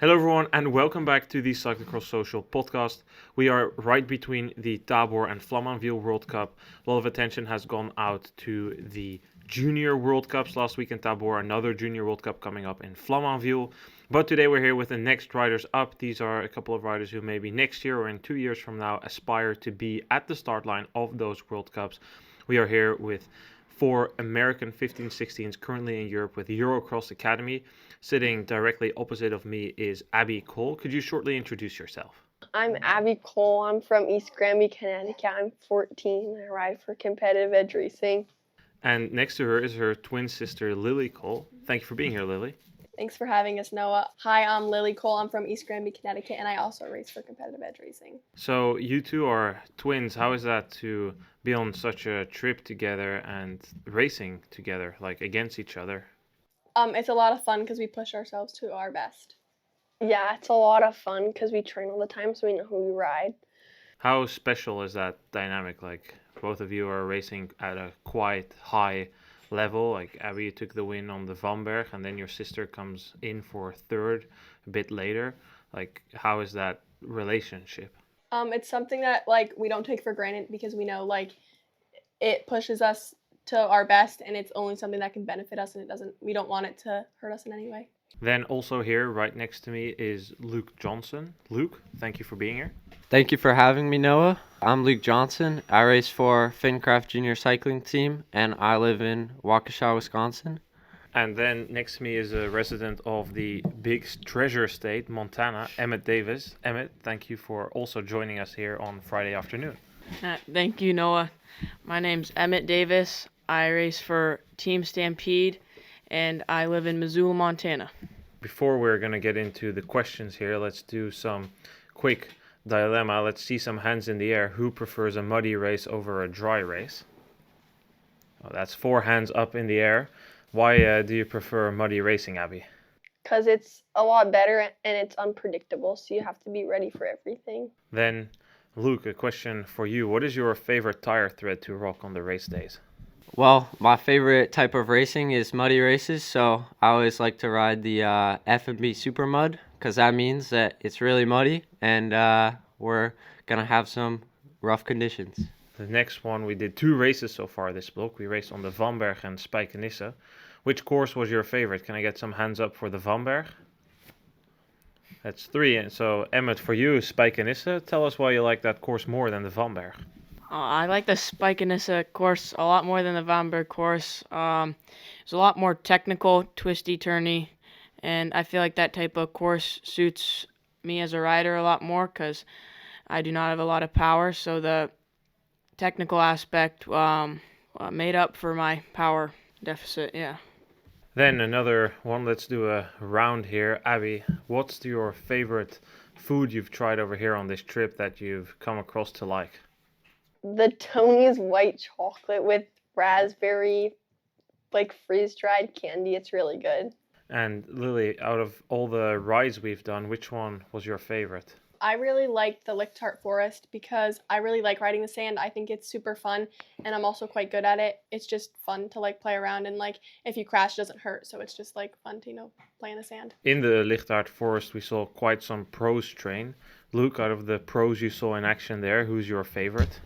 Hello, everyone, and welcome back to the Cyclocross Social Podcast. We are right between the Tabor and Flamanville World Cup. A lot of attention has gone out to the Junior World Cups last week in Tabor, another Junior World Cup coming up in Flamanville. But today we're here with the next riders up. These are a couple of riders who maybe next year or in 2 years from now aspire to be at the start line of those World Cups. We are here with 4 American 15-16s currently in Europe with Eurocross Academy. Sitting directly opposite of me is Abby Cole. Could you shortly introduce yourself? I'm Abby Cole. I'm from East Granby, Connecticut. I'm 14. I ride for competitive edge racing. And next to her is her twin sister, Lily Cole. Thank you for being here, Lily. Thanks for having us, Noah. Hi, I'm Lily Cole. I'm from East Granby, Connecticut, and I also race for competitive edge racing. So you two are twins. How is that to be on such a trip together and racing together, like against each other? It's a lot of fun because we push ourselves to our best. Yeah, it's a lot of fun because we train all the time, so we know who we ride. How special is that dynamic? Like both of you are racing at a quite high level. Like Abby took the win on the Vanberg, and then your sister comes in for third a bit later. Like how is that relationship? It's something that we don't take for granted because we know it pushes us to our best, and it's only something that can benefit us, and we don't want it to hurt us in any way. Then also here, right next to me, is Luke Johnson. Luke, thank you for being here. Thank you for having me, Noah. I'm Luke Johnson. I race for Fincraft Junior Cycling Team, and I live in Waukesha, Wisconsin. And then next to me is a resident of the big treasure state, Montana, Emmett Davis. Emmett, thank you for also joining us here on Friday afternoon. Thank you, Noah. My name's Emmett Davis. I race for Team Stampede, and I live in Missoula, Montana. Before we're going to get into the questions here, let's do some quick dilemma. Let's see some hands in the air. Who prefers a muddy race over a dry race? Oh, that's 4 hands up in the air. Why do you prefer muddy racing, Abby? Because it's a lot better and it's unpredictable, so you have to be ready for everything. Then, Luke, a question for you. What is your favorite tire thread to rock on the race days? Well, my favorite type of racing is muddy races, so I always like to ride the F&B Super Mud because that means that it's really muddy and we're going to have some rough conditions. The next one, we did 2 races so far this block. We raced on the Vanberg and Spijkenisse. Which course was your favorite? Can I get some hands up for the Vanberg? That's 3. And so, Emmett, for you, Spijkenisse, tell us why you like that course more than the Vanberg. I like the Spijkenisse course a lot more than the Vanberg course. It's a lot more technical, twisty, turny, and I feel like that type of course suits me as a rider a lot more because I do not have a lot of power, so the technical aspect made up for my power deficit, yeah. Then another one, let's do a round here. Abby, what's your favorite food you've tried over here on this trip that you've come across to like? The Tony's white chocolate with raspberry, freeze-dried candy. It's really good. And Lily, out of all the rides we've done, which one was your favorite? I really like the Lichtart Forest because I really like riding the sand. I think it's super fun, and I'm also quite good at it. It's just fun to play around, and if you crash, it doesn't hurt. So it's just fun to play in the sand. In the Lichtart Forest, we saw quite some pros train. Luke, out of the pros you saw in action there, who's your favorite?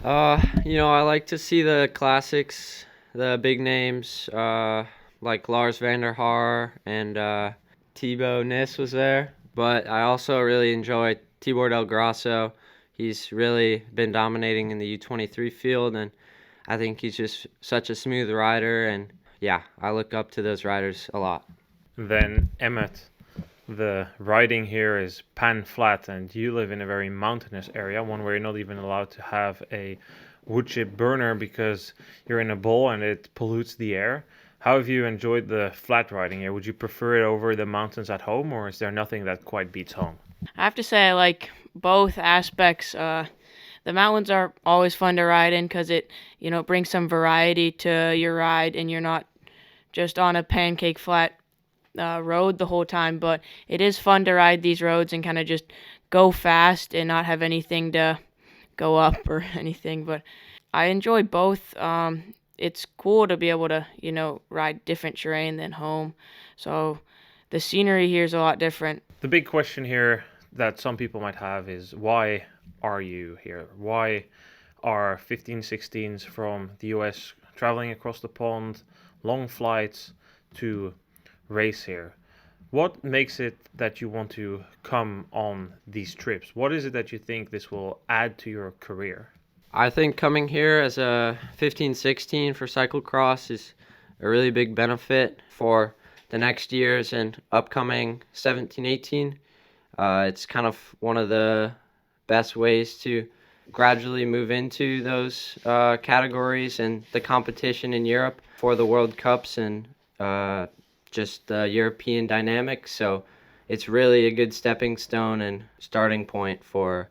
I like to see the classics, the big names, like Lars van der Haar and Thibaut Nis was there. But I also really enjoy Tibor Del Grasso. He's really been dominating in the U23 field, and I think he's just such a smooth rider. And yeah, I look up to those riders a lot. Then Emmett, the riding here is pan flat, and you live in a very mountainous area, one where you're not even allowed to have a wood chip burner because you're in a bowl and it pollutes the air. How have you enjoyed the flat riding here? Would you prefer it over the mountains at home, or is there nothing that quite beats home? I have to say I like both aspects. The mountains are always fun to ride in because it, brings some variety to your ride, and you're not just on a pancake flat road the whole time. But it is fun to ride these roads and kind of just go fast and not have anything to go up or anything. But I enjoy both. It's cool to be able to, ride different terrain than home. So the scenery here is a lot different. The big question here that some people might have is, why are you here? Why are 15, 16s from the US traveling across the pond, long flights to race here? What makes it that you want to come on these trips? What is it that you think this will add to your career? I think coming here as a 15-16 for cyclocross is a really big benefit for the next years and upcoming 17-18. It's kind of one of the best ways to gradually move into those categories and the competition in Europe for the World Cups and just the European dynamic. So it's really a good stepping stone and starting point for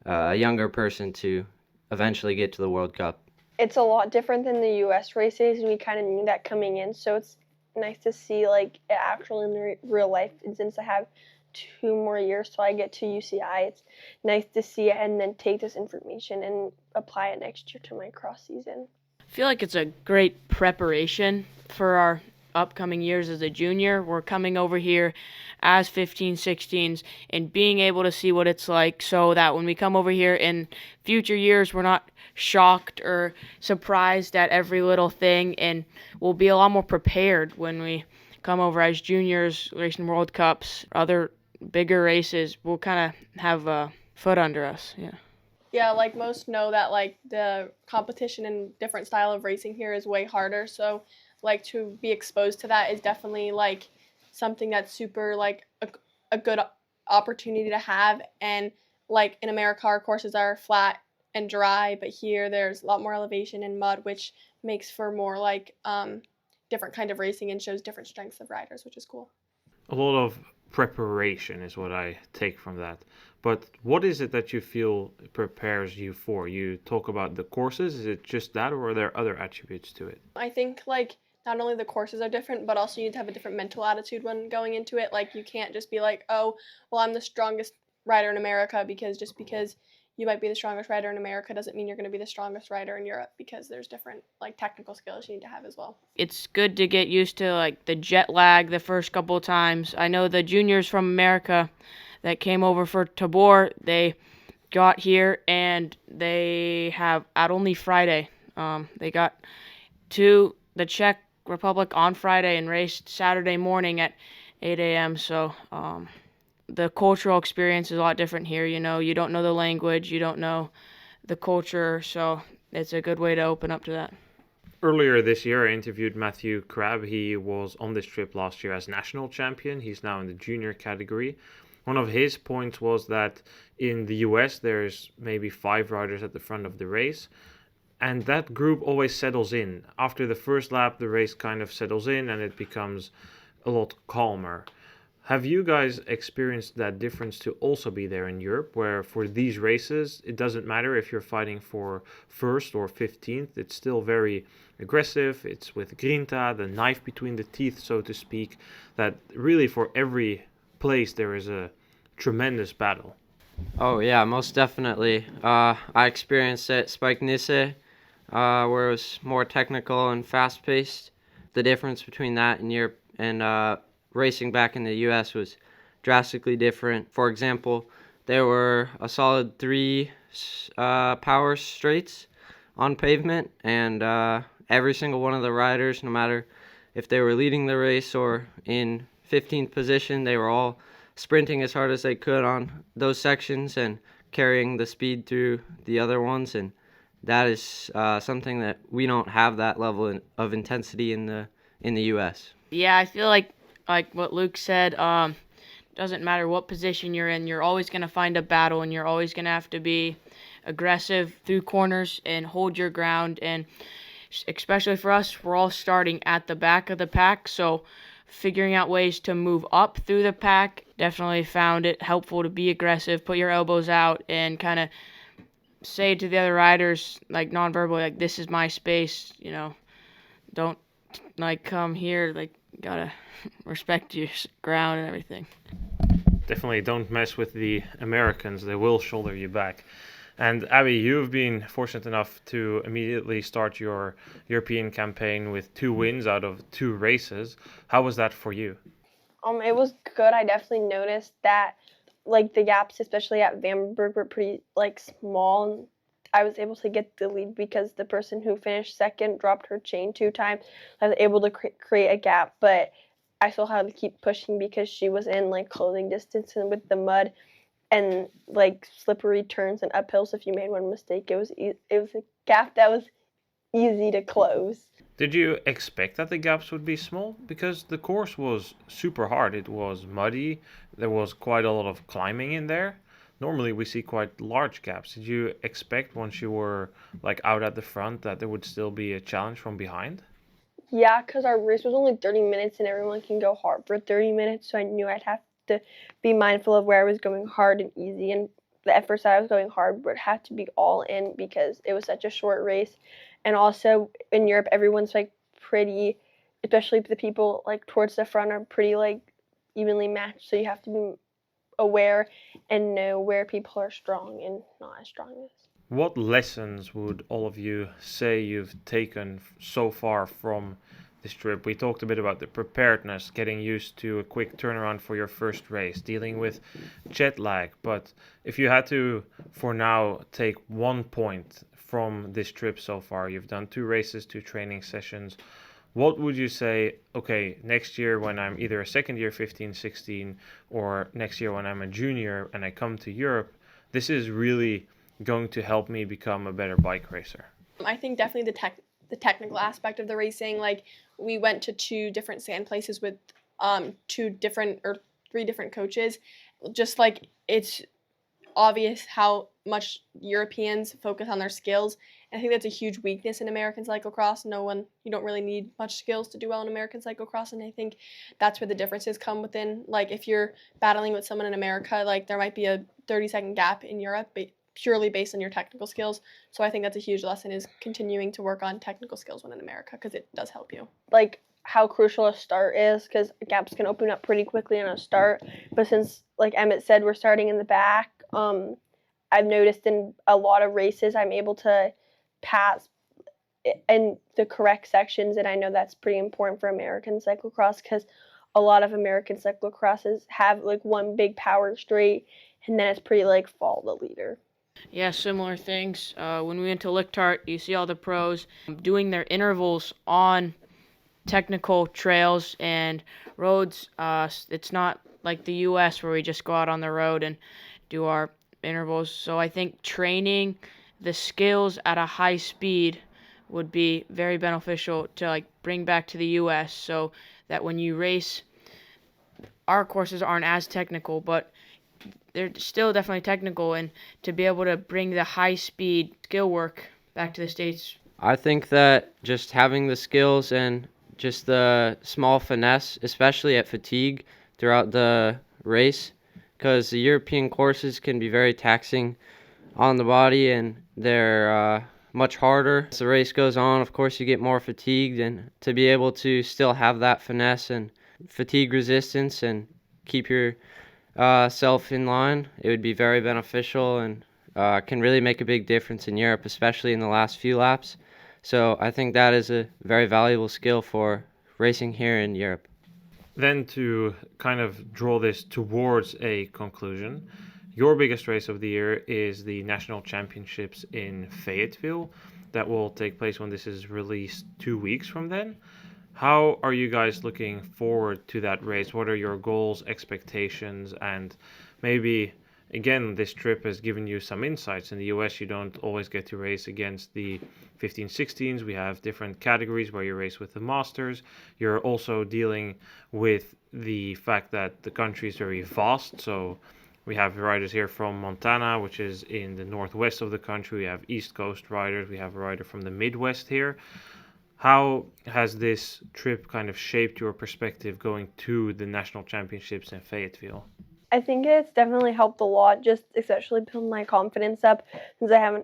a younger person to eventually get to the World Cup. It's a lot different than the US races, and we kind of knew that coming in, so it's nice to see like it actually in real life. And since I have 2 more years till I get to UCI, it's nice to see it and then take this information and apply it next year to my cross season. I feel like it's a great preparation for our upcoming years as a junior. We're coming over here as 15, 16s and being able to see what it's like so that when we come over here in future years, we're not shocked or surprised at every little thing, and we'll be a lot more prepared when we come over as juniors, racing World Cups, other bigger races. We'll kind of have a foot under us. Yeah, like most know that like the competition and different style of racing here is way harder. So like to be exposed to that is definitely like something that's super like a good opportunity to have. And like in America, our courses are flat and dry, but here there's a lot more elevation and mud, which makes for more like different kind of racing and shows different strengths of riders, which is cool. A lot of preparation is what I take from that. But what is it that you feel prepares you for? You talk about the courses. Is it just that, or are there other attributes to it? I think like not only the courses are different, but also you need to have a different mental attitude when going into it. Like you can't just be like, oh, well, I'm the strongest rider in America, because just because you might be the strongest rider in America doesn't mean you're going to be the strongest rider in Europe, because there's different like technical skills you need to have as well. It's good to get used to like the jet lag the first couple of times. I know the juniors from America that came over for Tabor, they got here and they have at only Friday. They got to the Czech Republic on Friday and raced Saturday morning at 8 a.m. So the cultural experience is a lot different here. You don't know the language, you don't know the culture, so it's a good way to open up to that. Earlier this year, I interviewed Matthew Crabb. He was on this trip last year as national champion. He's now in the junior category. One of his points was that in the US, there's maybe 5 riders at the front of the race, and that group always settles in. After the first lap, the race kind of settles in and it becomes a lot calmer. Have you guys experienced that difference to also be there in Europe, where for these races, it doesn't matter if you're fighting for first or 15th, it's still very aggressive, it's with grinta, the knife between the teeth, so to speak, that really for every place there is a tremendous battle? Oh yeah, most definitely. I experienced it at Spike Nisse, where it was more technical and fast-paced. The difference between that and Europe and racing back in the U.S. was drastically different. For example, there were a solid 3 power straights on pavement, and every single one of the riders, no matter if they were leading the race or in 15th position, they were all sprinting as hard as they could on those sections and carrying the speed through the other ones, and that is something that we don't have that level of intensity in the U.S. Yeah, I feel like what Luke said, doesn't matter what position you're in, you're always going to find a battle, and you're always going to have to be aggressive through corners and hold your ground. And especially for us, we're all starting at the back of the pack, so figuring out ways to move up through the pack, definitely found it helpful to be aggressive, put your elbows out, and kind of say to the other riders, like non-verbally, like, this is my space, don't like come here, like, gotta respect your ground and everything. Definitely don't mess with the Americans, they will shoulder you back. And Abby, you've been fortunate enough to immediately start your European campaign with 2 wins out of 2 races. How was that for you? It was good. I definitely noticed that, like, the gaps, especially at Vandenberg, were pretty, like, small. And I was able to get the lead because the person who finished second dropped her chain 2 times. I was able to create a gap, but I still had to keep pushing because she was in, like, closing distance, and with the mud and, like, slippery turns and uphills, if you made one mistake, it was a gap that was easy to close. Did you expect that the gaps would be small? Because the course was super hard. It was muddy. There was quite a lot of climbing in there. Normally we see quite large gaps. Did you expect once you were like out at the front that there would still be a challenge from behind? Yeah, because our race was only 30 minutes and everyone can go hard for 30 minutes, so I knew I'd have to be mindful of where I was going hard and easy, and the efforts that I was going hard would have to be all in because it was such a short race. And also in Europe, everyone's like pretty, especially the people like towards the front are pretty like evenly matched, so you have to be aware and know where people are strong and not as strong as. What lessons would all of you say you've taken so far from this trip? We talked a bit about the preparedness, getting used to a quick turnaround for your first race, dealing with jet lag. But if you had to, for now, take 1 point from this trip so far, you've done 2 races, 2 training sessions. What would you say, okay, next year when I'm either a second year 15, 16, or next year when I'm a junior and I come to Europe, this is really going to help me become a better bike racer? I think definitely the technical aspect of the racing. Like, we went to 2 different sand places with 3 different coaches. Just like, it's obvious how much Europeans focus on their skills. And I think that's a huge weakness in American cyclocross. You don't really need much skills to do well in American cyclocross, and I think that's where the differences come within. Like, if you're battling with someone in America, like, there might be a 30-second gap in Europe, purely based on your technical skills. So I think that's a huge lesson, is continuing to work on technical skills when in America, because it does help you. Like, how crucial a start is, because gaps can open up pretty quickly on a start. But since, like Emmett said, we're starting in the back, I've noticed in a lot of races I'm able to pass in the correct sections, and I know that's pretty important for American cyclocross because a lot of American cyclocrosses have like one big power straight, and then it's pretty like follow the leader. Yeah, similar things. When we went to Lichtart, you see all the pros doing their intervals on technical trails and roads. It's not like the U.S. where we just go out on the road and do our intervals. So I think training the skills at a high speed would be very beneficial to like bring back to the U.S. so that when you race, our courses aren't as technical, but they're still definitely technical, and to be able to bring the high-speed skill work back to the States. I think that just having the skills and just the small finesse, especially at fatigue throughout the race, because the European courses can be very taxing on the body, and they're much harder. As the race goes on, of course, you get more fatigued, and to be able to still have that finesse and fatigue resistance and keep your self in line, it would be very beneficial, and can really make a big difference in Europe, especially in the last few laps. So I think that is a very valuable skill for racing here in Europe. Then to kind of draw this towards a conclusion, your biggest race of the year is the National Championships in Fayetteville that will take place when this is released 2 weeks from then. How are you guys looking forward to that race? What are your goals, expectations, and maybe, again, this trip has given you some insights. In the US, you don't always get to race against the 15-16s. We have different categories where you race with the Masters. You're also dealing with the fact that the country is very vast. So we have riders here from Montana, which is in the northwest of the country. We have East Coast riders. We have a rider from the Midwest here. How has this trip kind of shaped your perspective going to the national championships in Fayetteville? I think it's definitely helped a lot, just especially build my confidence up, since I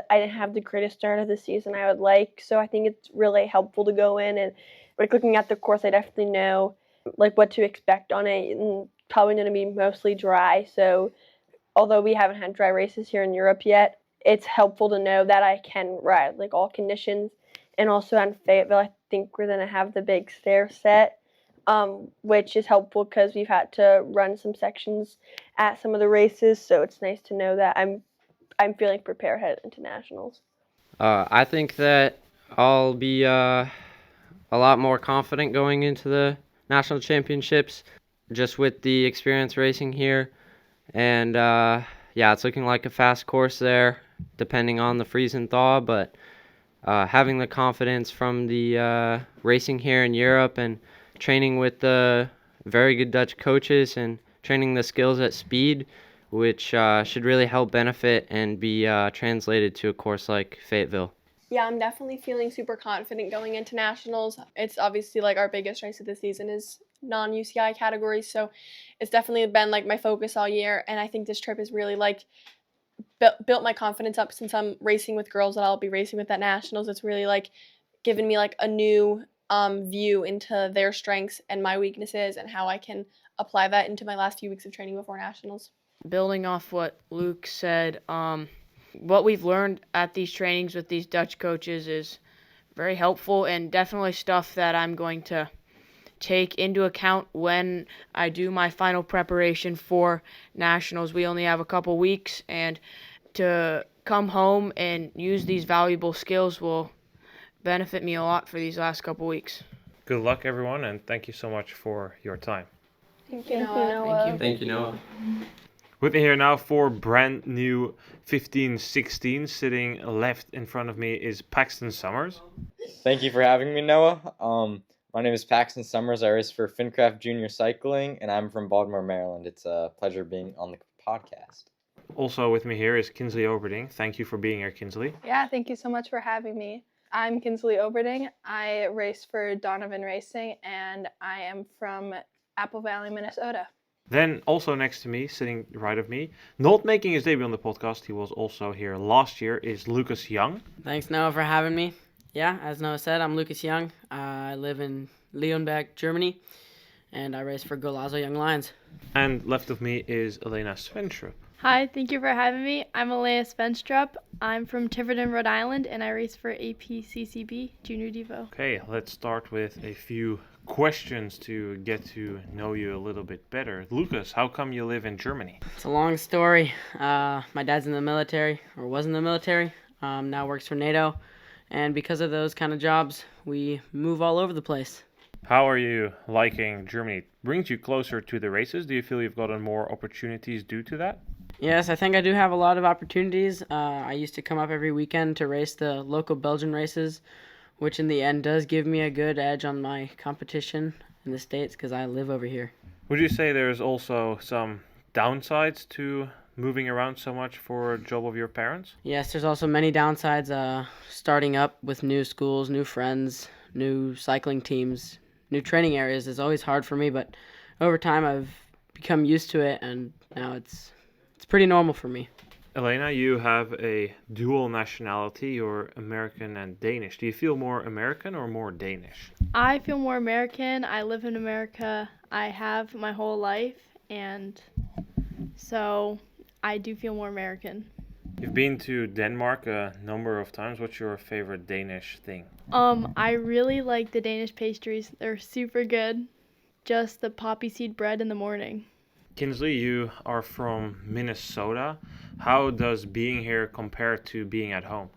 didn't have the greatest start of the season I would like. So I think it's really helpful to go in and like looking at the course, I definitely know like what to expect on it, and probably going to be mostly dry. So although we haven't had dry races here in Europe yet, it's helpful to know that I can ride like all conditions. And also on Fayetteville, I think we're going to have the big stair set, which is helpful because we've had to run some sections at some of the races. So it's nice to know that I'm feeling prepared headed into nationals. I think that I'll be a lot more confident going into the national championships just with the experience racing here. And yeah, it's looking like a fast course there, depending on the freeze and thaw. But having the confidence from the racing here in Europe and training with the very good Dutch coaches and training the skills at speed, which should really help benefit and be translated to a course like Fayetteville. Yeah, I'm definitely feeling super confident going into nationals. It's obviously like our biggest race of the season is non-UCI categories, so it's definitely been like my focus all year, and I think this trip has really like built my confidence up since I'm racing with girls that I'll be racing with at nationals. It's really like given me like a new view into their strengths and my weaknesses and how I can apply that into my last few weeks of training before nationals. Building off what Luke said, what we've learned at these trainings with these Dutch coaches is very helpful and definitely stuff that I'm going to take into account when I do my final preparation for nationals. We only have a couple weeks, and to come home and use these valuable skills will benefit me a lot for these last couple weeks. Good luck, everyone, and thank you so much for your time. Thank you, Thank you, Noah. Noah. Thank you, Noah. With me here now for brand new 15-16, sitting left in front of me is Paxton Summers. Thank you for having me, Noah. My name is Paxton Summers. I race for Fincraft Junior Cycling, and I'm from Baltimore, Maryland. It's a pleasure being on the podcast. Also with me here is Kinsley Oberding. Thank you for being here, Kinsley. Yeah, thank you so much for having me. I'm Kinsley Oberding. I race for Donovan Racing, and I am from Apple Valley, Minnesota. Then also next to me, sitting right of me, not making his debut on the podcast, he was also here last year, is Lucas Young. Thanks, Noah, for having me. Yeah, as Noah said, I'm Lucas Young. I live in Leonberg, Germany, and I race for Golazo Young Lions. And left of me is Elena Svenstrup. Hi, thank you for having me. I'm Elena Svenstrup. I'm from Tiverton, Rhode Island, and I race for APCCB Junior Devo. Okay, let's start with a few questions to get to know you a little bit better. Lucas, how come you live in Germany? It's a long story. My dad's in the military, or was in the military, now works for NATO, and because of those kind of jobs, we move all over the place. How are you liking Germany? It brings you closer to the races. Do you feel you've gotten more opportunities due to that? Yes, I think I do have a lot of opportunities. I used to come up every weekend to race the local Belgian races, which in the end does give me a good edge on my competition in the States because I live over here. Would you say there's also some downsides to moving around so much for a job of your parents? Yes, there's also many downsides. Starting up with new schools, new friends, new cycling teams, new training areas is always hard for me, but over time I've become used to it, and now it's pretty normal for me. Elena, you have a dual nationality. You're American and Danish. Do you feel more American or more Danish? I feel more American. I live in America. I have my whole life, and so I do feel more American. You've been to Denmark a number of times. What's your favorite Danish thing? I really like the Danish pastries. They're super good. Just the poppy seed bread in the morning. Kinsley, you are from Minnesota. How does being here compare to being at home?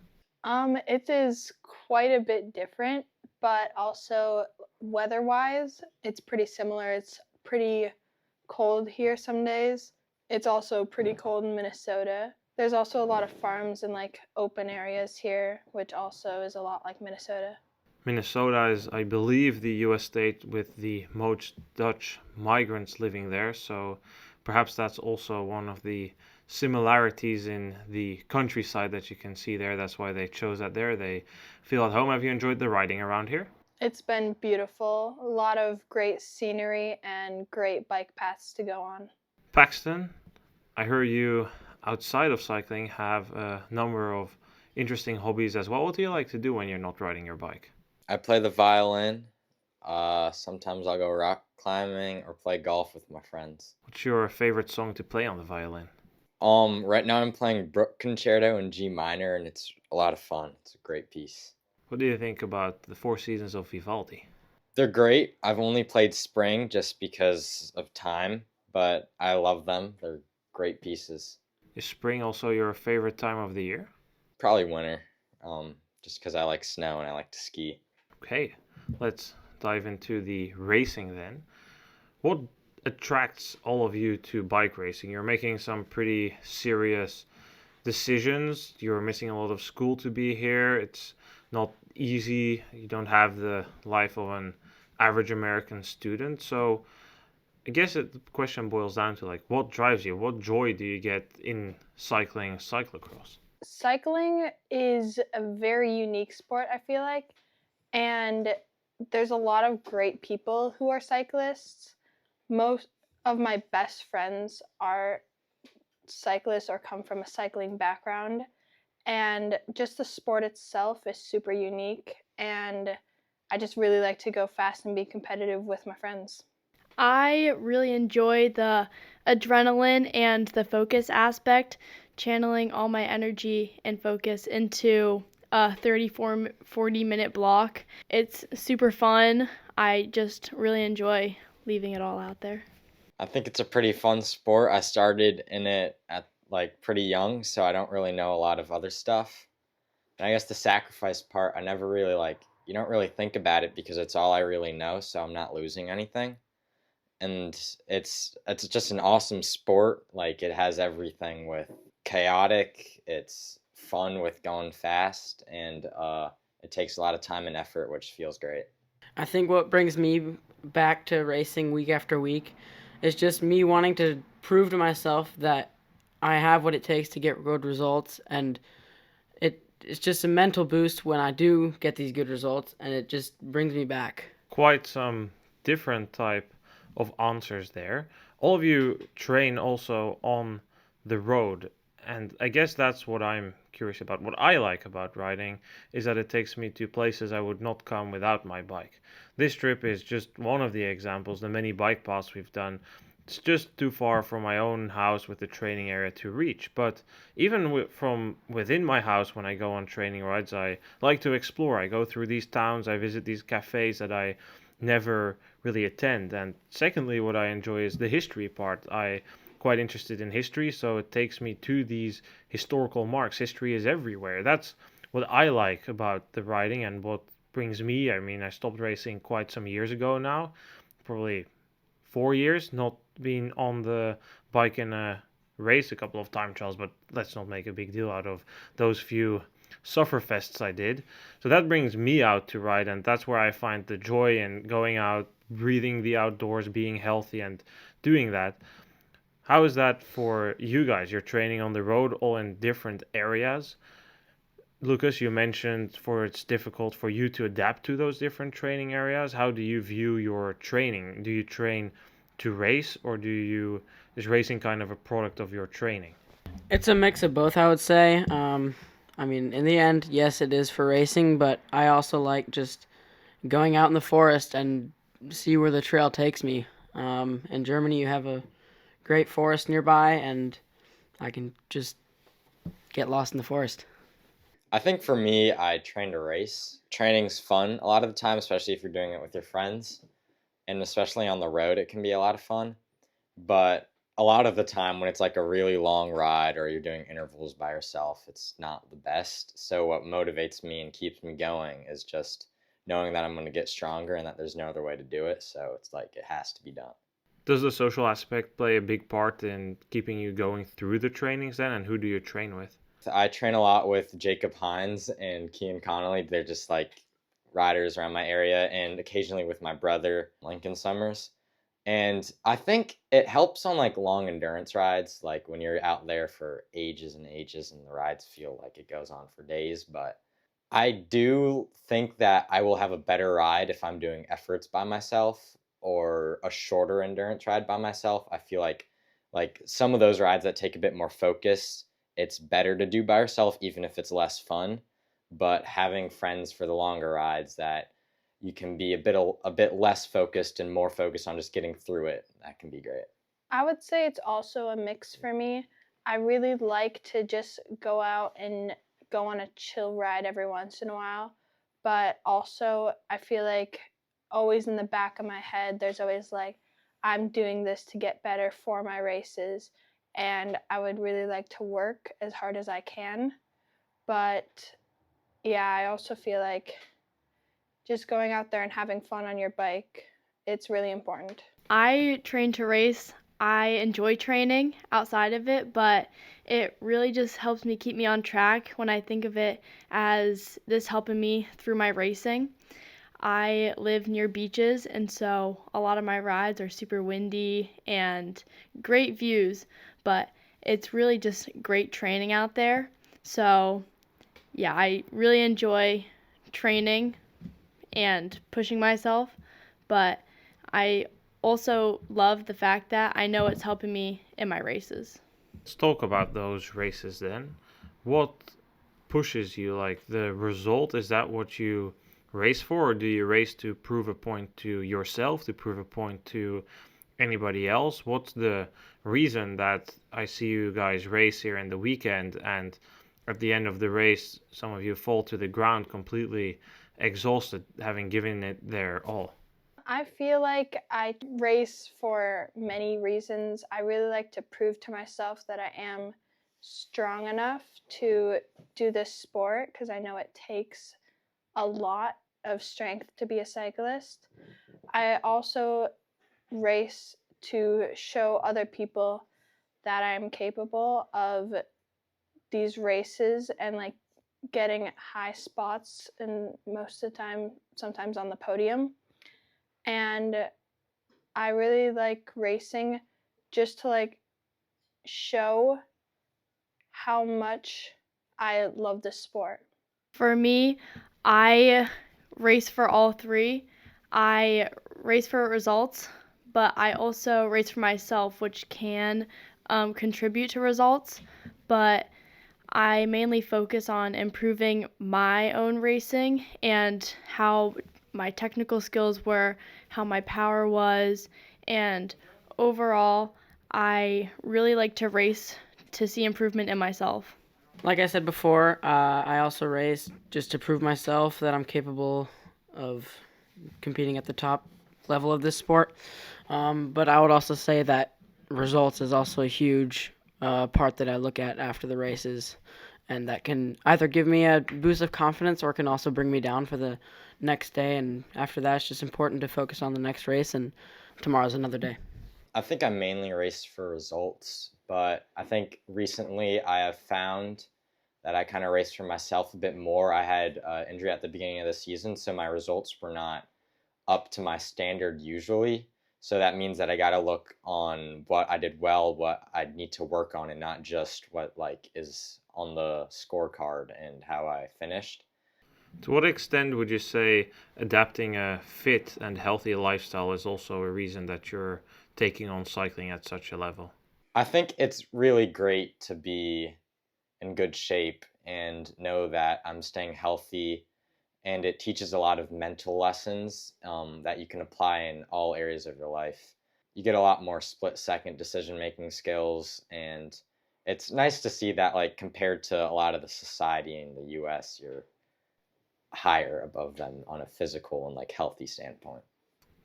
It is quite a bit different, but also weather-wise, it's pretty similar. It's pretty cold here some days. It's also pretty cold in Minnesota. There's also a lot of farms and like open areas here, which also is a lot like Minnesota. Minnesota is, I believe, the U.S. state with the most Dutch migrants living there, so perhaps that's also one of the similarities in the countryside that you can see there. That's why they chose that there. They feel at home. Have you enjoyed the riding around here? It's been beautiful. A lot of great scenery and great bike paths to go on. Paxton, I heard you, outside of cycling, have a number of interesting hobbies as well. What do you like to do when you're not riding your bike? I play the violin. Sometimes I'll go rock climbing or play golf with my friends. What's your favorite song to play on the violin? Right now I'm playing Brook Concerto in G minor, and it's a lot of fun. It's a great piece. What do you think about the Four Seasons of Vivaldi? They're great. I've only played spring just because of time, but I love them. They're great pieces. Is spring also your favorite time of the year? Probably winter, just because I like snow and I like to ski. Okay, let's dive into the racing then. What attracts all of you to bike racing? You're making some pretty serious decisions. You're missing a lot of school to be here. It's not easy. You don't have the life of an average American student. So I guess the question boils down to like, what drives you? What joy do you get in cycling cyclocross? Cycling is a very unique sport, I feel like, and there's a lot of great people who are cyclists. Most of my best friends are cyclists or come from a cycling background, and just the sport itself is super unique, and I just really like to go fast and be competitive with my friends. I really enjoy the adrenaline and the focus aspect, channeling all my energy and focus into a 40-minute block. It's super fun. I just really enjoy leaving it all out there. I think it's a pretty fun sport. I started in it at like pretty young, so I don't really know a lot of other stuff. And I guess the sacrifice part, I never really you don't really think about it because it's all I really know, so I'm not losing anything. And it's just an awesome sport. Like, it has everything with chaotic, it's fun with going fast, and it takes a lot of time and effort, which feels great. I think what brings me back to racing week after week is just me wanting to prove to myself that I have what it takes to get good results, and it's just a mental boost when I do get these good results, and it just brings me back. Quite some different type of answers there. All of you train also on the road, and I guess that's what I'm curious about. What I like about riding is that it takes me to places I would not come without my bike. This trip is just one of the examples. The many bike paths we've done, it's just too far from my own house with the training area to reach. But even from within my house, when I go on training rides, I like to explore. I go through these towns, I visit these cafes that I never really attend. And secondly, what I enjoy is the history part. I quite interested in history, so it takes me to these historical marks. History is everywhere. That's what I like about the riding and what brings me. I mean, I stopped racing quite some years ago now, probably 4 years, not being on the bike in a race, a couple of time trials, but let's not make a big deal out of those few sufferfests I did. So that brings me out to ride, and that's where I find the joy in going out, breathing the outdoors, being healthy and doing that. How is that for you guys? You're training on the road, all in different areas. Lucas, you mentioned it's difficult for you to adapt to those different training areas. How do you view your training? Do you train to race, or is racing kind of a product of your training? It's a mix of both, I would say. I mean, in the end, yes, it is for racing, but I also like just going out in the forest and see where the trail takes me. In Germany, you have a great forest nearby, and I can just get lost in the forest. I think for me, I train to race. Training's fun a lot of the time, especially if you're doing it with your friends. And especially on the road, it can be a lot of fun. But a lot of the time when it's like a really long ride or you're doing intervals by yourself, it's not the best. So what motivates me and keeps me going is just knowing that I'm going to get stronger and that there's no other way to do it. So it's like it has to be done. Does the social aspect play a big part in keeping you going through the trainings then? And who do you train with? I train a lot with Jacob Hines and Kean Connolly. They're just like riders around my area, and occasionally with my brother, Lincoln Summers. And I think it helps on like long endurance rides, like when you're out there for ages and ages and the rides feel like it goes on for days. But I do think that I will have a better ride if I'm doing efforts by myself or a shorter endurance ride by myself. I feel like some of those rides that take a bit more focus, it's better to do by yourself, even if it's less fun. But having friends for the longer rides that you can be a bit less focused and more focused on just getting through it, that can be great. I would say it's also a mix for me. I really like to just go out and go on a chill ride every once in a while, but also I feel like always in the back of my head, there's always like, I'm doing this to get better for my races, and I would really like to work as hard as I can. But yeah, I also feel like just going out there and having fun on your bike, it's really important. I train to race. I enjoy training outside of it, but it really just helps me keep me on track when I think of it as this helping me through my racing. I live near beaches, and so a lot of my rides are super windy and great views, but it's really just great training out there. So, yeah, I really enjoy training and pushing myself, but I also love the fact that I know it's helping me in my races. Let's talk about those races then. What pushes you? Like the result, is that what you race for, or do you race to prove a point to yourself, to prove a point to anybody else? What's the reason that I see you guys race here in the weekend and at the end of the race, some of you fall to the ground completely exhausted, having given it their all? I feel like I race for many reasons. I really like to prove to myself that I am strong enough to do this sport, because I know it takes a lot of strength to be a cyclist. I also race to show other people that I'm capable of these races and like getting high spots, and most of the time, sometimes on the podium. And I really like racing just to like show how much I love this sport. For me, I race for all three. I race for results, but I also race for myself, which can contribute to results. But I mainly focus on improving my own racing and how my technical skills were, how my power was, and overall, I really like to race to see improvement in myself. Like I said before, I also race just to prove myself that I'm capable of competing at the top level of this sport. But I would also say that results is also a huge part that I look at after the races, and that can either give me a boost of confidence or can also bring me down for the next day. And after that, it's just important to focus on the next race, and tomorrow's another day. I think I mainly race for results, but I think recently I have found that I kind of race for myself a bit more. I had injury at the beginning of the season, so my results were not up to my standard usually. So that means that I got to look on what I did well, what I need to work on, and not just what like is on the scorecard and how I finished. To what extent would you say adapting a fit and healthy lifestyle is also a reason that you're taking on cycling at such a level? I think it's really great to be in good shape and know that I'm staying healthy, and it teaches a lot of mental lessons that you can apply in all areas of your life. You get a lot more split-second decision-making skills, and it's nice to see that, like, compared to a lot of the society in the US, you're higher above them on a physical and like healthy standpoint.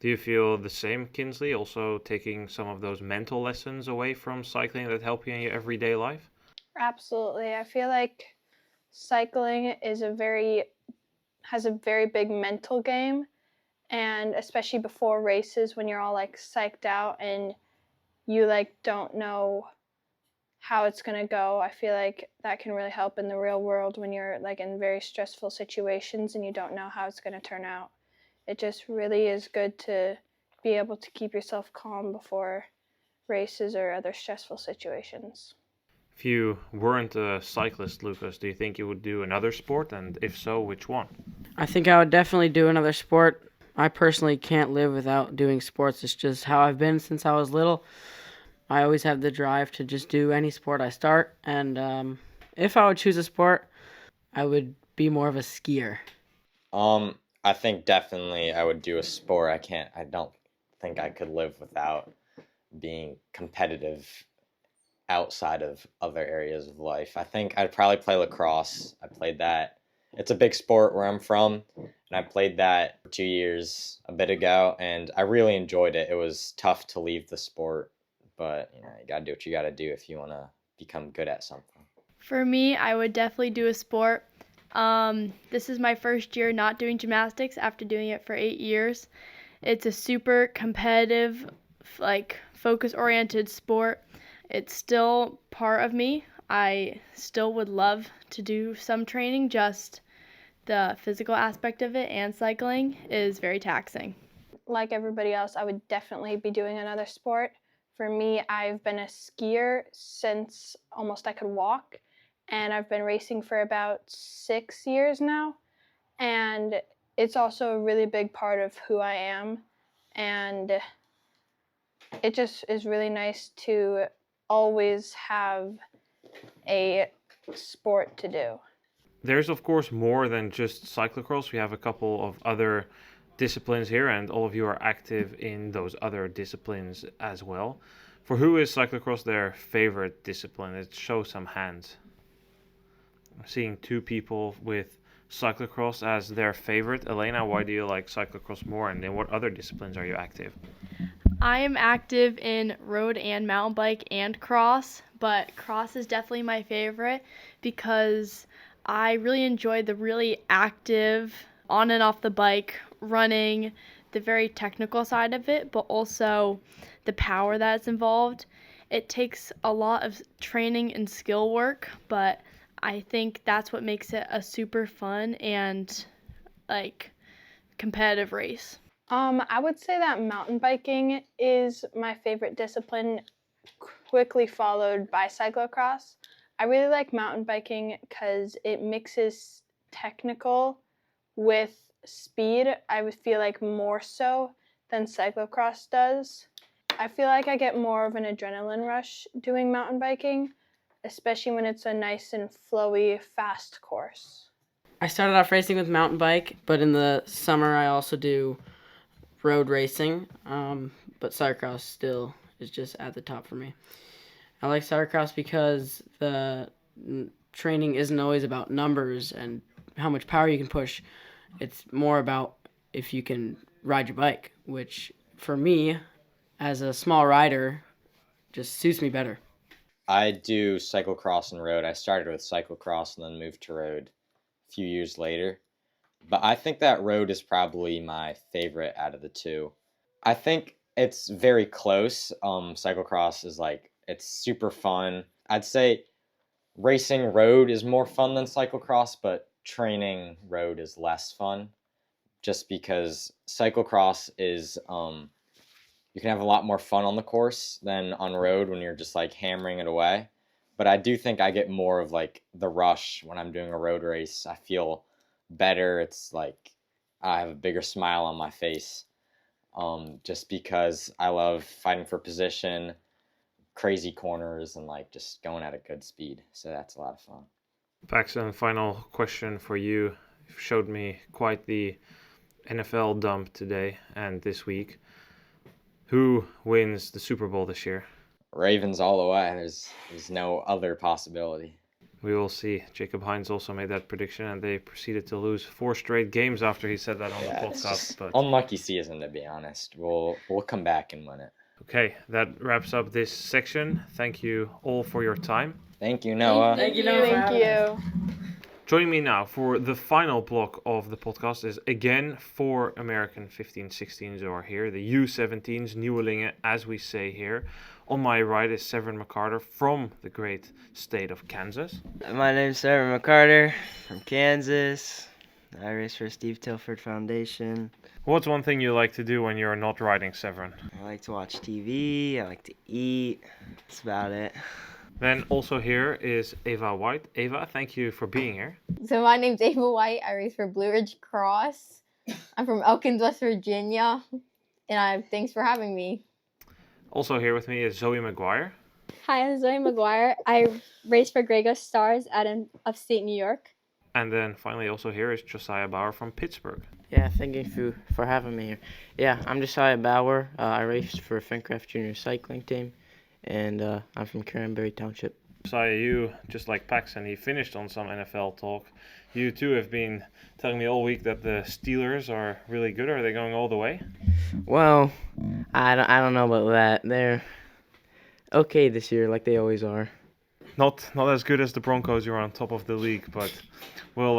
Do you feel the same, Kinsley, also taking some of those mental lessons away from cycling that help you in your everyday life? Absolutely. I feel like cycling is has a very big mental game, and especially before races when you're all like psyched out and you like don't know how it's going to go. I feel like that can really help in the real world when you're like in very stressful situations and you don't know how it's going to turn out. It just really is good to be able to keep yourself calm before races or other stressful situations. If you weren't a cyclist, Lucas, do you think you would do another sport? And if so, which one? I think I would definitely do another sport. I personally can't live without doing sports. It's just how I've been since I was little. I always have the drive to just do any sport I start. And if I would choose a sport, I would be more of a skier. I think definitely I would do a sport. I don't think I could live without being competitive outside of other areas of life. I think I'd probably play lacrosse. I played that It's a big sport where I'm from, and I played that for 2 years a bit ago, and I really enjoyed it. It was tough to leave the sport, but you gotta do what you gotta do if you wanna become good at something. For me, I would definitely do a sport. This is my first year not doing gymnastics after doing it for 8 years. It's a super competitive, like focus-oriented sport. It's still part of me. I still would love to do some training, just the physical aspect of it and cycling is very taxing. Like everybody else, I would definitely be doing another sport. For me, I've been a skier since almost I could walk, and I've been racing for about 6 years now. And it's also a really big part of who I am, and it just is really nice to always have a sport to do. There's, of course, more than just cyclocross. We have a couple of other disciplines here, and all of you are active in those other disciplines as well. For who is cyclocross their favorite discipline? Let's show some hands. I'm seeing 2 people with cyclocross as their favorite. Elena, why do you like cyclocross more, and in what other disciplines are you active? I am active in road and mountain bike and cross, but cross is definitely my favorite because I really enjoy the really active on and off the bike, running, the very technical side of it, but also the power that's involved. It takes a lot of training and skill work, but I think that's what makes it a super fun and like competitive race. I would say that mountain biking is my favorite discipline, quickly followed by cyclocross. I really like mountain biking because it mixes technical with speed. I would feel like more so than cyclocross does. I feel like I get more of an adrenaline rush doing mountain biking, especially when it's a nice and flowy, fast course. I started off racing with mountain bike, but in the summer I also do road racing, but cyclocross still is just at the top for me. I like cyclocross because the training isn't always about numbers and how much power you can push. It's more about if you can ride your bike, which for me, as a small rider, just suits me better. I do cyclocross and road. I started with cyclocross and then moved to road a few years later. But I think that road is probably my favorite out of the 2. I think it's very close. Cyclocross is it's super fun. I'd say racing road is more fun than cyclocross, but training road is less fun. Just because cyclocross is, you can have a lot more fun on the course than on road when you're just hammering it away. But I do think I get more of the rush when I'm doing a road race. I feel better. It's I have a bigger smile on my face, just because I love fighting for position, crazy corners, and just going at a good speed. So that's a lot of fun. Paxton, final question for you. You showed me quite the NFL dump today and this week. Who wins the Super Bowl this year? Ravens all the way. There's no other possibility. We will see. Jacob Hines also made that prediction, and they proceeded to lose 4 straight games after he said that on the podcast. But unlucky season, to be honest. We'll come back and win it. Okay, that wraps up this section. Thank you all for your time. Thank you, Noah. Thank you, Noah. Thank you. Joining me now for the final block of the podcast is again 4 American 15-16s who are here, the U17s, Nieuwelingen, as we say here. On my right is Severin McCarter from the great state of Kansas. My name's Severin McCarter from Kansas. I race for Steve Tilford Foundation. What's one thing you like to do when you're not riding, Severin? I like to watch TV. I like to eat. That's about it. Then also here is Ava White. Ava, thank you for being here. So my name's Ava White. I race for Blue Ridge Cross. I'm from Elkins, West Virginia, and thanks for having me. Also here with me is Zoe McGuire. Hi, I'm Zoe McGuire. I race for Grey Ghost Stars out in upstate New York. And then finally also here is Josiah Bauer from Pittsburgh. Yeah, thank you for having me here. Yeah, I'm Josiah Bauer. I race for Fincraft Junior Cycling Team, and I'm from Cranberry Township. Josiah, you, just like Paxton, he finished on some NFL talk. You too have been telling me all week that the Steelers are really good. Are they going all the way? Well, I don't know about that. They're okay this year, like they always are. Not as good as the Broncos, who are on top of the league, but we'll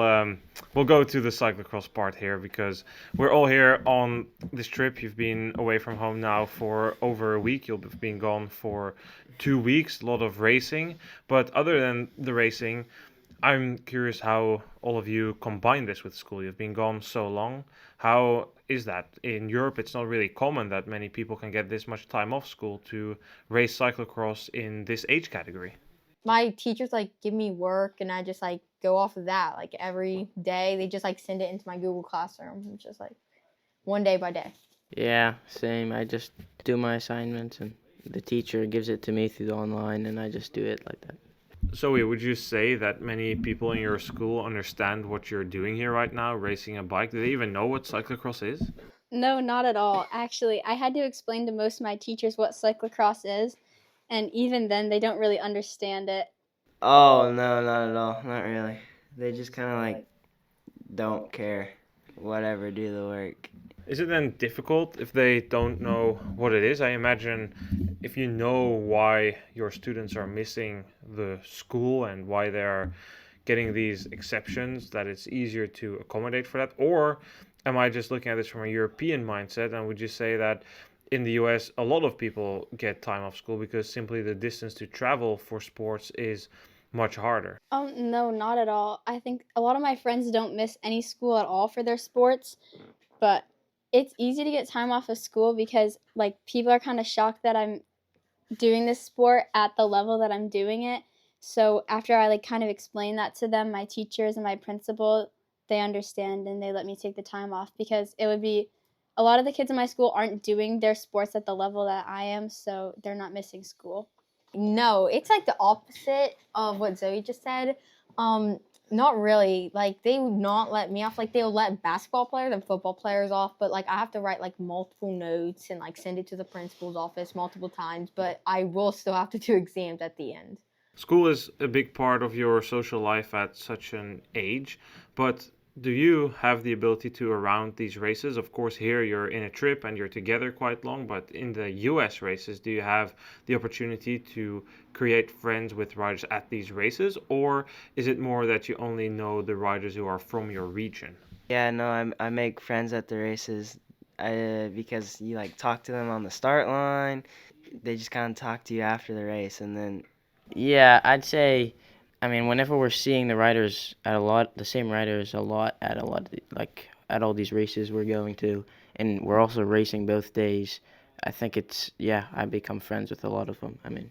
go to the cyclocross part here because we're all here on this trip. You've been away from home now for over a week. You've been gone for 2 weeks, a lot of racing. But other than the racing, I'm curious how all of you combine this with school. You've been gone so long. How is that? In Europe, it's not really common that many people can get this much time off school to race cyclocross in this age category. My teachers like give me work and I just like go off of that. Like every day they just like send it into my Google Classroom. It's just like one day by day. Yeah, same. I just do my assignments and the teacher gives it to me through the online and I just do it like that. Zoe, would you say that many people in your school understand what you're doing here right now, racing a bike? Do they even know what cyclocross is? No, not at all. Actually, I had to explain to most of my teachers what cyclocross is, and even then they don't really understand it. Oh, no, not at all. Not really. They just kind of like don't care. Whatever, do the work. Is it then difficult if they don't know what it is? I imagine if you know why your students are missing the school and why they are getting these exceptions, that it's easier to accommodate for that. Or am I just looking at this from a European mindset? And would you say that in the US, a lot of people get time off school because simply the distance to travel for sports is much harder? No, not at all. I think a lot of my friends don't miss any school at all for their sports, but it's easy to get time off of school because like people are kind of shocked that I'm doing this sport at the level that I'm doing it. So after I like kind of explain that to them, my teachers and my principal, they understand and they let me take the time off because it would be a lot of the kids in my school aren't doing their sports at the level that I am, so they're not missing school. No, it's like the opposite of what Zoe just said. Not really. Like they would not let me off. Like they'll let basketball players and football players off, but like I have to write like multiple notes and like send it to the principal's office multiple times, but I will still have to do exams at the end. School is a big part of your social life at such an age, but do you have the ability to around these races? Of course, here you're in a trip and you're together quite long, but in the US races, do you have the opportunity to create friends with riders at these races? Or is it more that you only know the riders who are from your region? Yeah, no, I make friends at the races because you like talk to them on the start line. They just kind of talk to you after the race and then... Yeah, I'd say... I mean, whenever we're seeing the same riders at at all these races we're going to, and we're also racing both days, I think I become friends with a lot of them. I mean,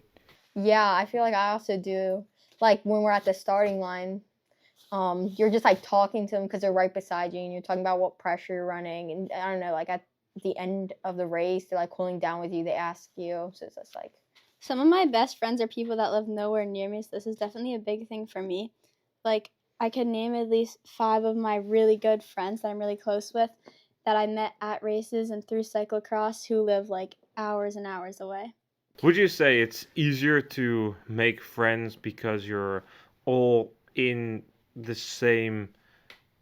Yeah, I feel like I also do. Like when we're at the starting line, you're just like talking to them because they're right beside you and you're talking about what pressure you're running. And I don't know, like at the end of the race, they're like cooling down with you, they ask you. So it's just like, Some of my best friends are people that live nowhere near me, so this is definitely a big thing for me. Like, I could name at least 5 of my really good friends that I'm really close with that I met at races and through cyclocross who live like hours and hours away. Would you say it's easier to make friends because you're all in the same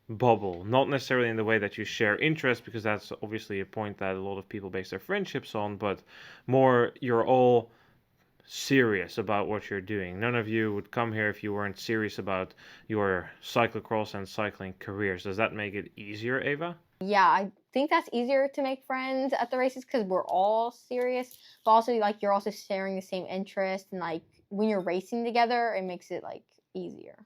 bubble? Not necessarily in the way that you share interests, because that's obviously a point that a lot of people base their friendships on, but more you're all serious about what you're doing. None of you would come here if you weren't serious about your cyclocross and cycling careers. Does that make it easier, Ava? yeah, I think that's easier to make friends at the races because we're all serious, but also like you're also sharing the same interest and like when you're racing together, it makes it like easier.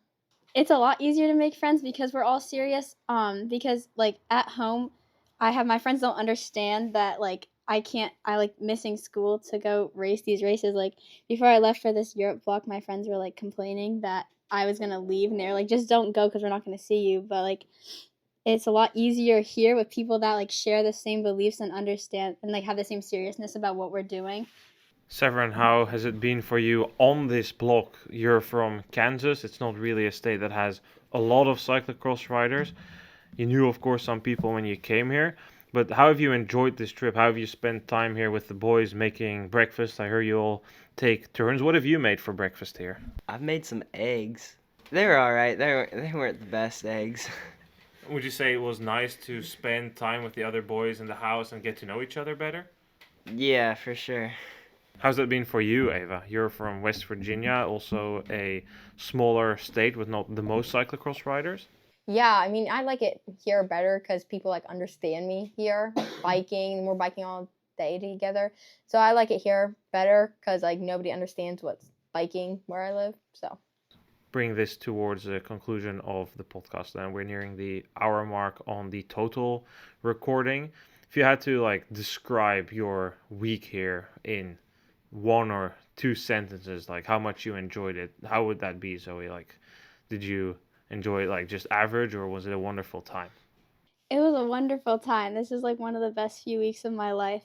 It's a lot easier to make friends because we're all serious. Because like at home, my friends don't understand that like I like missing school to go race these races. Like before I left for this Europe block, my friends were like complaining that I was gonna leave, and they're like, just don't go because we're not gonna see you. But like, it's a lot easier here with people that like share the same beliefs and understand and like have the same seriousness about what we're doing. Severin, how has it been for you on this block? You're from Kansas. It's not really a state that has a lot of cyclocross riders. You knew, of course, some people when you came here. But how have you enjoyed this trip? How have you spent time here with the boys making breakfast? I heard you all take turns. What have you made for breakfast here? I've made some eggs. They were all right. They weren't the best eggs. Would you say it was nice to spend time with the other boys in the house and get to know each other better? Yeah, for sure. How's that been for you, Ava? You're from West Virginia, also a smaller state with not the most cyclocross riders. Yeah, I mean, I like it here better because people like understand me here. Biking, we're biking all day together, so I like it here better because like nobody understands what's biking where I live. So Bring this towards the conclusion of the podcast. Then we're nearing the hour mark on the total recording. If you had to like describe your week here in one or two sentences, like how much you enjoyed it, how would that be, Zoe? Like, did you enjoy it like just average, or was it a wonderful time? It was a wonderful time. This is like one of the best few weeks of my life.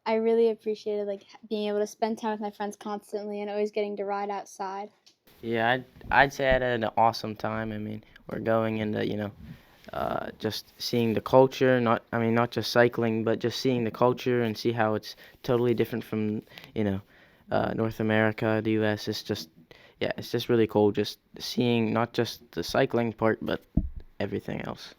I really appreciated like being able to spend time with my friends constantly and always getting to ride outside. Yeah, I'd say I had an awesome time. I mean, we're going into, just seeing the culture, not just cycling, but just seeing the culture and see how it's totally different from, North America, the US. It's just really cool just seeing not just the cycling part, but everything else.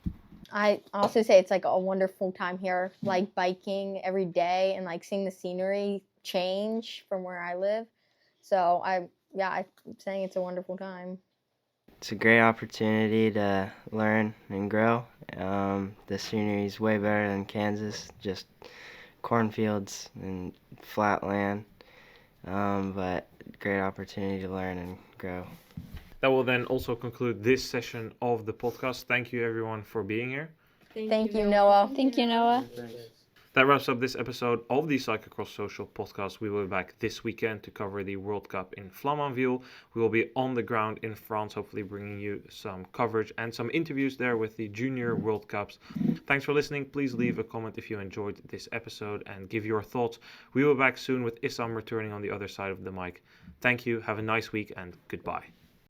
I also say it's like a wonderful time here, like biking every day and like seeing the scenery change from where I live. So I'm saying it's a wonderful time. It's a great opportunity to learn and grow. The scenery is way better than Kansas, just cornfields and flat land. But great opportunity to learn and grow. That will then also conclude this session of the podcast. Thank you everyone for being here. Thank you, Noah. Thank you, Noah. That wraps up this episode of the Cyclocross Social Podcast. We will be back this weekend to cover the World Cup in Flamanville. We will be on the ground in France, hopefully bringing you some coverage and some interviews there with the Junior World Cups. Thanks for listening. Please leave a comment if you enjoyed this episode and give your thoughts. We will be back soon with Issam returning on the other side of the mic. Thank you, have a nice week, and goodbye.